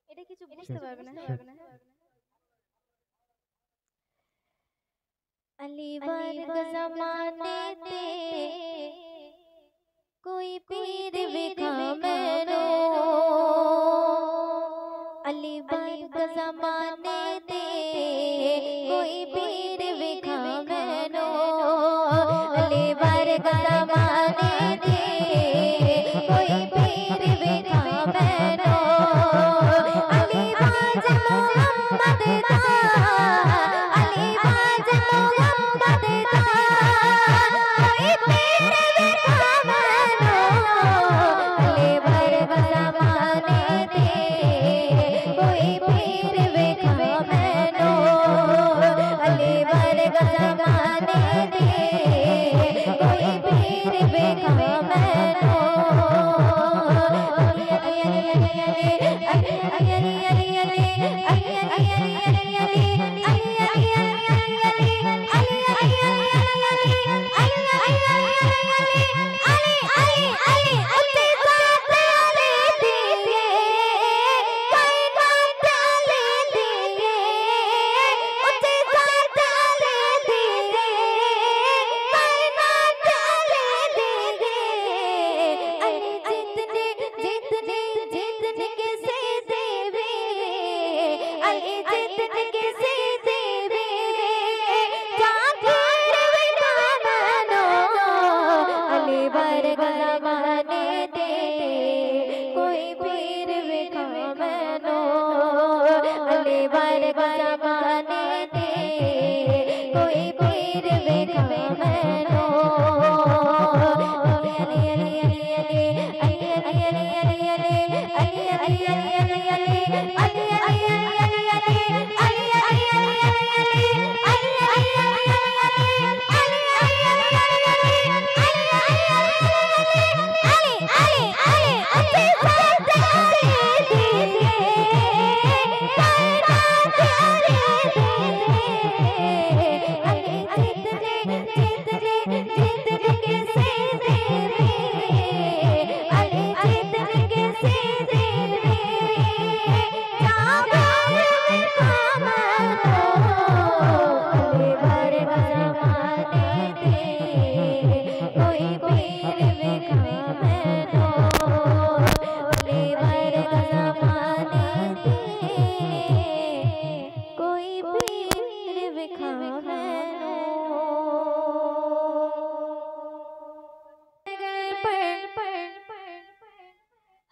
এটা কিছু বুঝতে পারবে না, হ্যাঁ। अली वर्ग ज़माने ते कोई पीर विखा मैनो, अली वर्ग ज़माने ते कोई पीर विखा मैनो, अली वर्ग ज़माने ते कोई पीर विखा मैनो, अली बाज मोहम्मद दा, अली बाज मोहम्मद दा कोई पीर विखा मैनो, अली वर्ग ज़माने ते कोई पीर विखा मैनो, अली वर्ग ज़माने ते कोई पीर विखा मैनो,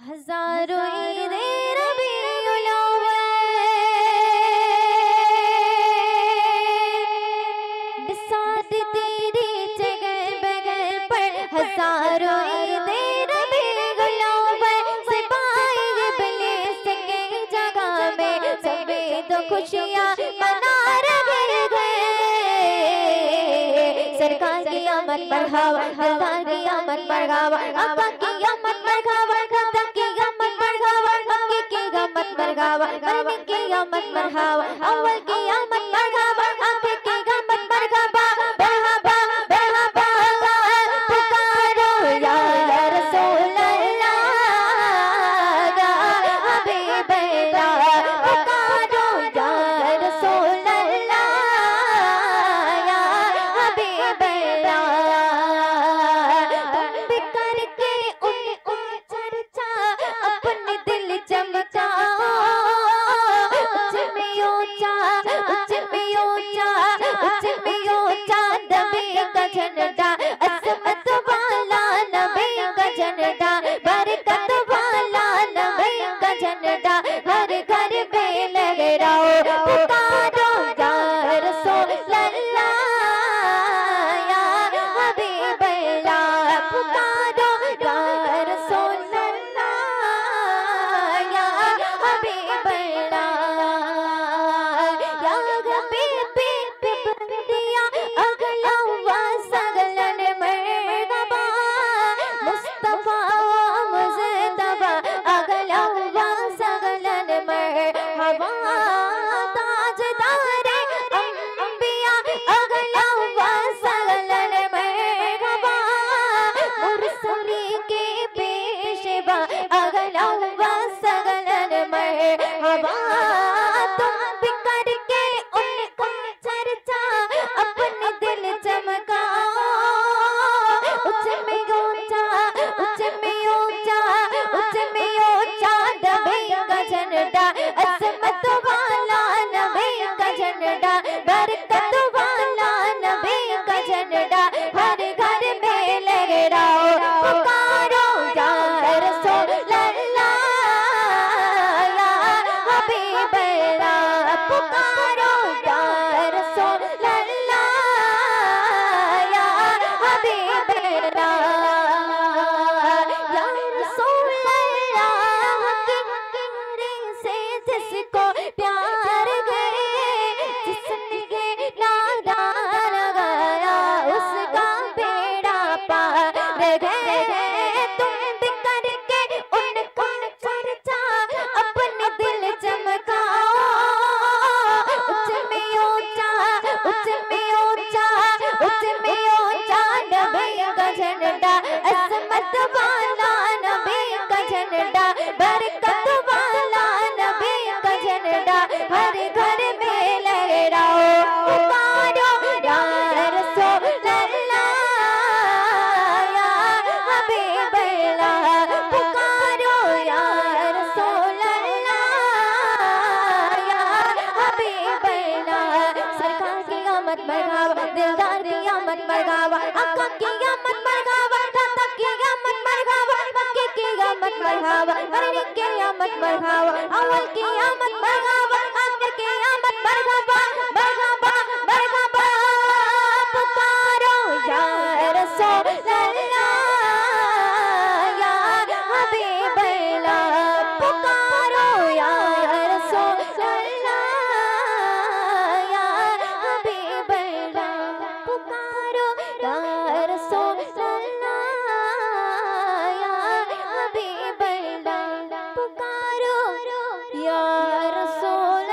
हजारों ईद रबीउल अव्वल बिसात तेरी जगह बगल पर, हजारों ईद रबीउल अव्वल सिपाही इब्लीस के जगह में सभी तो खुशियां मना रहे गए, सरकार की आमद बढ़ावा, सरकार की आमद बढ़ावा, आका की आमद बढ़ावा, खुदा की आमद बढ़ावा, नबी की आमद बढ़ावा, नबी की आमद बढ़ावा, अव्वल की आमद बढ़ावा, आखिर की आमद बढ़ावा, बढ़ावा बढ़ावा पुकारो या रसूल अल्लाह, या हबीब अल्लाह, पुकारो या रसूल अल्लाह, या हबीब अल्लाह, करके उन चर्चा अपने दिल चमकाओ, उच्च में ऊंचा, उच्च में ऊंचा, उच्च में ऊंचा नबी का झंडा, अज़मत वाला नबी का झंडा, बरकत वाला नबी का झंडा, हर घर पे लहराओ, पुकारो या रसूल अल्लाह, या हबीब अल्लाह, पुकारो या रसूल अल्लाह, या हबीब अल्लाह, या हबीबी बिबदिया अगला व सगलन मरहबा, मुस्तफा पुकारो या रसूल अल्लाह या हबीब अल्लाह या रसूल अल्लाह के प्यारे से जिसको प्यार गए जिसने नारा लगाया उसका बेड़ा पार गए तुम भी करके उनका चर्चा अपने दिल चमकाओ उच्च में ऊंचा उच्च में ऊंचा उच्च में ऊंचा नबी का झंडा अजमत वाला नबी का झंडा बरकत वाला नबी का झंडा हर घर में लहराओ पुकारो या रसूल अल्लाह या हबीब अल्लाह पुकारो या रसूल अल्लाह या हबीब अल्लाह सरकार की आमद मरहबा दिलदार की आमद मरहबा आका की आमद मरहबा दाता की आमद मरहबा मक्के की आमद मरहबा मरने की आमद मरहबा अव्वल की आमद मरहबा आखिर की आमद मरहबा मरहबा मरहबा पुकारो या रसूल अल्लाह या हबीब अल्लाह पुकारो या रसूल अल्लाह या हबीब अल्लाह पुकारो या रसूल अल्लाह या हबीब अल्लाह पुकारो या रसूल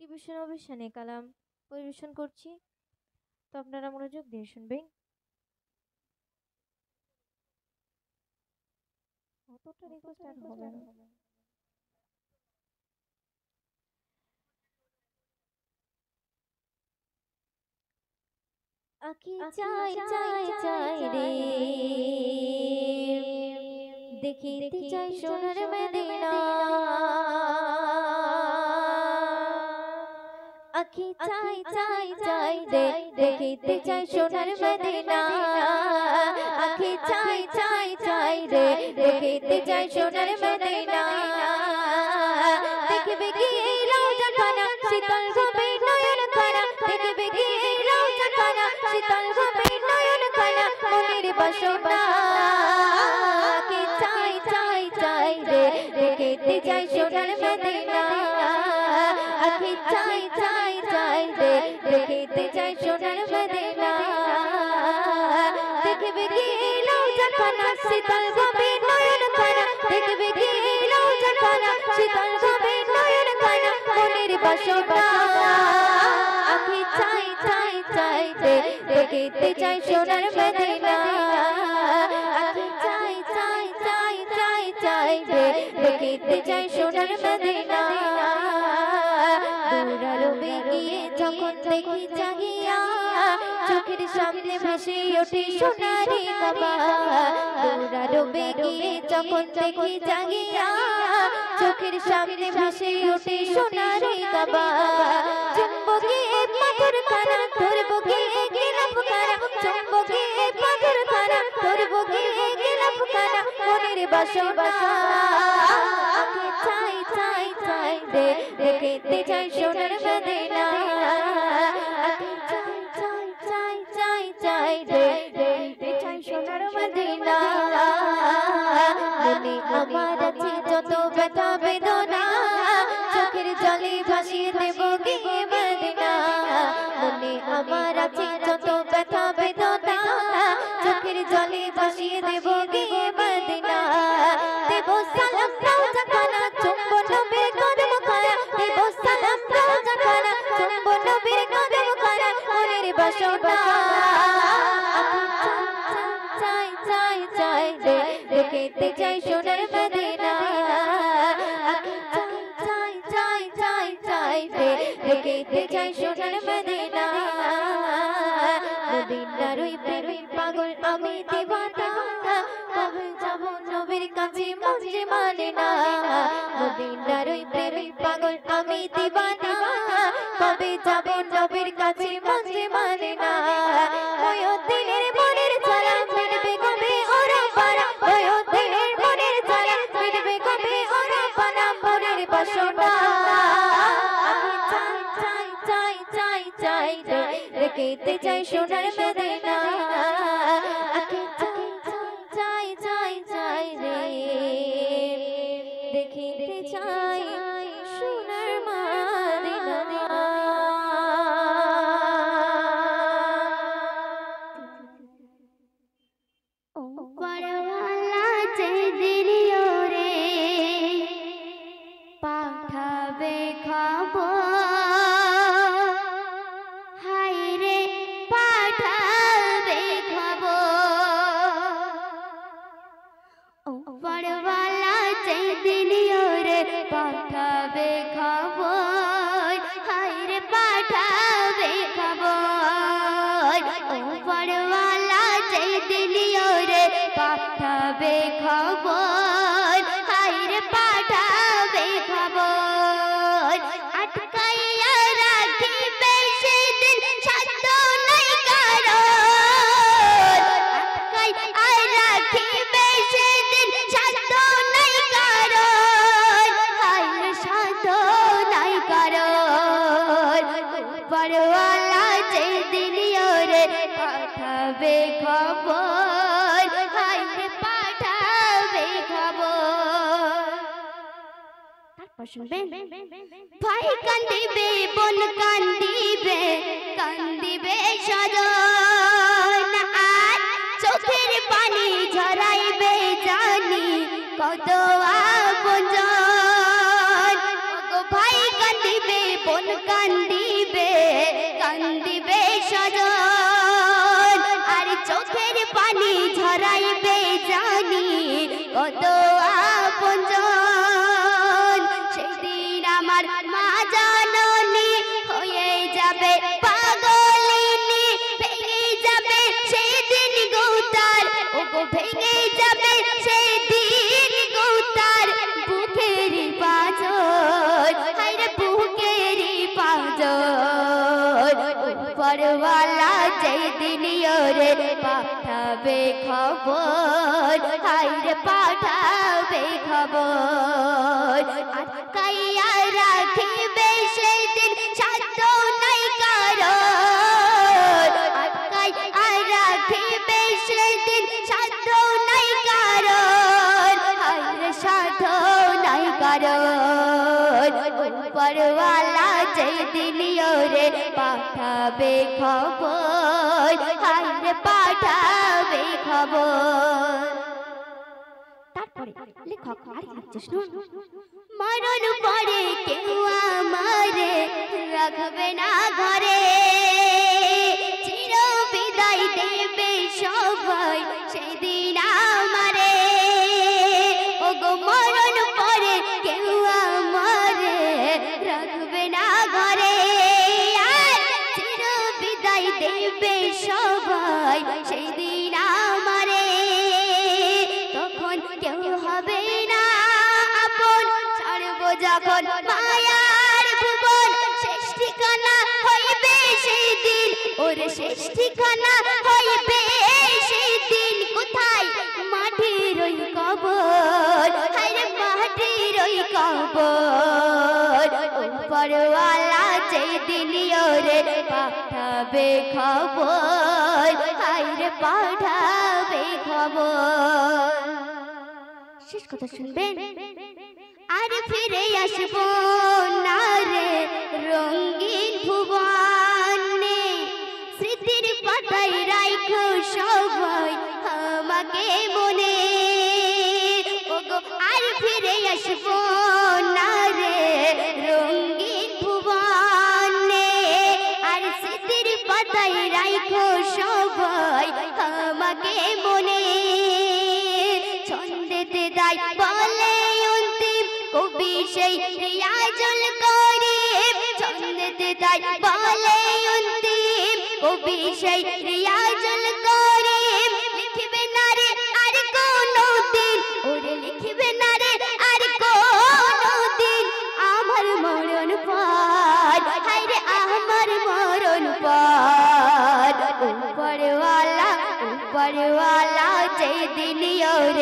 টিভিশন অভিশানে কালাম পরিবেশন করছি তো আপনারা মনোযোগ দিয়ে শুনবেন অতটা রিকোয়েস্ট আর হবে না আখি চাই চাই চাই রে দেখিতে চাই সোনার মদিনা আখি চাই চাই চাই রে দেখিতে চাই সোনার মদিনা আখি চাই চাই চাই রে দেখিতে চাই সোনার মদিনা দেখবে কি এই রওজা খানা শীতল হবে নয়ন খানা দেখবে কি এই রওজা খানা শীতল হবে নয়ন খানা মনের বাসনা আখি চাই চাই চাই রে দেখিতে চাই সোনার মদিনা আখি চাই চাই চাই রে দেখিতে চাই সোনার মদিনা দেখবে কি রওজা খানা শীতল হবে নয়ন খানা দেখবে কি রওজা খানা শীতল হবে নয়ন খানা মনের বাসনা আখি চাই চাই চাই রে দেখিতে চাই সোনার মদিনা আখি চাই চাই চাই চাই চাই রে দেখিতে চাই সোনার মদিনা দূরারবে গিয়ে যখন দেখি জাগিয়া চোখের সামনে ভেসে ওঠে সোনারি কাবা দূরারবে গিয়ে যখন দেখি জাগিয়া চোখের সামনে ভেসে ওঠে সোনারি কাবা চুম্বকে পাথর খানা ধরবো গিয়ে গেলাম খানা চুম্বকে পাথর খানা ধরবো গিয়ে গেলাম খানা মনের বাসনা আখি চাই চাই চাই রে দেখিতে চাই সোনার মদিনা আখি চাই চাই চাই চাই চাই রে দেখিতে চাই সোনার মদিনা মনে আমার আছে যত ব্যথা বেদনা চোখের জলে ভাসিয়ে দেব গিয়ে মদিনা মনে আমার আছে যত ব্যথা বেদনা চোখের জলে ভাসিয়ে দেব গিয়ে মদিনা দেব সালাম রওজা খানা চুম্বন নবীর কদম খানা দেব সালাম রওজা খানা চুম্বন নবীর কদম খানা মনের বাসনা আখি চাই চাই চাই রে দেখিতে চাই সোনার মদিনা আখি চাই চাই চাই চাই রে দেখিতে চাই সোনার মদিনা মদিনার ওই প্রেমের পাগল আমি দিওয়ানা কবে যাব নবীর কাছে মন যে মানে না মদিনার ওই প্রেমে পাগল আমি দিওয়ানা কবে যাব নবীর কাছে মন যে মানে না ওই দিনের মনের জ্বালা মিটবে কবে ওরা পারা ওই দিনের মনের জ্বালা মিটবে কবে ওরা পানা মনের বাসনা আমি চাই দেখতে চাই সোনার মদিনা আমি চাই রে দেখিতে চাই সোনার মদিনা ও পরওয়ালা যেদিন ওরে পাঠাবে খবর পরওয়ালা যেদিন ওরে পাঠাবে খবর হায়রে পাঠাবে খবর ও পরওয়ালা যেদিন ওরে পাঠাবে খবর হায়রে পাঠাবে খবর আটকাইয়া রাখিবে সেদিন সাধ্য নাই কারো আটকাইয়া রাখিবে সেদিন সাধ্য নাই কারো হায়রে সাধ্য নাই কারো পরওয়ালা যেদিন ওরে পাঠাবে খবর হায়রে পাঠাবে খবর তারপর শুনবেন ভাই কান্দিবে বোন কান্দিবে কান্দিবে সজন আর চোখের পানি ঝরাইবে জানি কত আপনজন ওগো ভাই কান্দিবে বোন কান্দিবে কান্দিবে সজন আর চোখের পানি ঝরাইবে জানি কত আপনজন সেদিন আমার মা জননী হয়ে যাবে পাগলিনী ভেঙে যাবে সেদিন গৌতার ওগো ভেঙে যাবে সেদিন গৌতার বুকের পাঁজর হায়রে বুকের পাঁজর পরওয়ালা যেদিন ওরে পাঠাবে খবর হায়রে পাঠাবে খবর আটকাইয়া রাখিবে সেদিন সাধ্য নাই কারো আটকাইয়া রাখিবে সেদিন সাধ্য নাই কারো হায়রে সাধ্য নাই কারো পরওয়ালা যেদিন ওরে পাঠাবে খবর হায়রে পাঠাবে খবর তারপরে লেখক আর লিখছে শুনুন মরণ পরে কেউ আমারে রাখবে না ঘরে চির বিদায় দেবে সবাই সেদিন আমারে ওগো মরণ পরে কেউ আমারে রাখবে না ঘরে আর চির বিদায় দেবে সবাই সেদিন আমারে তখন কেউ হবে না আপন ছাড়ব যখন মায়ার ভুবন শেষ ঠিকানা হইবে সেদিন ওরে শেষ ঠিকানা হইবে সেদিন কোথায় মাটির ওই কবর হায়রে মাটির ওই কবর পরওয়ালা যেদিন ওরে পাঠাবে খবর হায়রে পাঠাবে খবর শেষ কথা শুনবেন আর ফিরে আসবো না রে রঙিন ভুবনে স্মৃতির পাতায় রাখো সবাই আমাকে মনে ওগো আর ফিরে আসবো না রে রঙিন ভুবনে আর স্মৃতির পাতায় রাখো সবাই আমাকে মনে ছন্দেতে দায় বলে অন্তিম কবি সেই রিয়াজুল করিম ছন্দেতে দায় বলে অন্তিম কবি সেই রিয়াজুল করিম লিখবে না রে আর কোনো দিন ওরে লিখে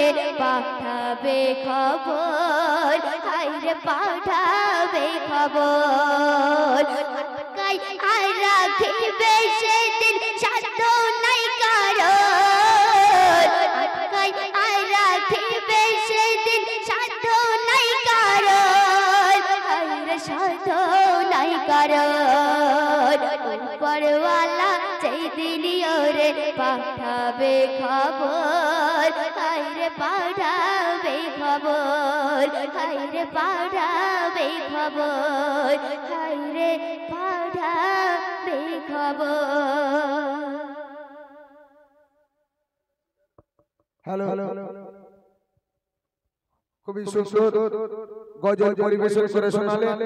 ওরে পাঠাবে খবর হায়রে পাঠাবে খবর আটকাই আর রাখিবে সেদিন সাধ্য নাই কারো আটকাই আর রাখিবে সেদিন সাধ্য নাই কারো হায়রে সাধ্য নাই কারো পরওয়ালা সেই দিন ওরে পাঠাবে খবর হায়রে পাঠাবে খবর হায়রে পাঠাবে খবর হায়রে পাঠাবে খবর। হ্যালো খুবই সুন্দর গজল পরিবেশন করে শোনালেন।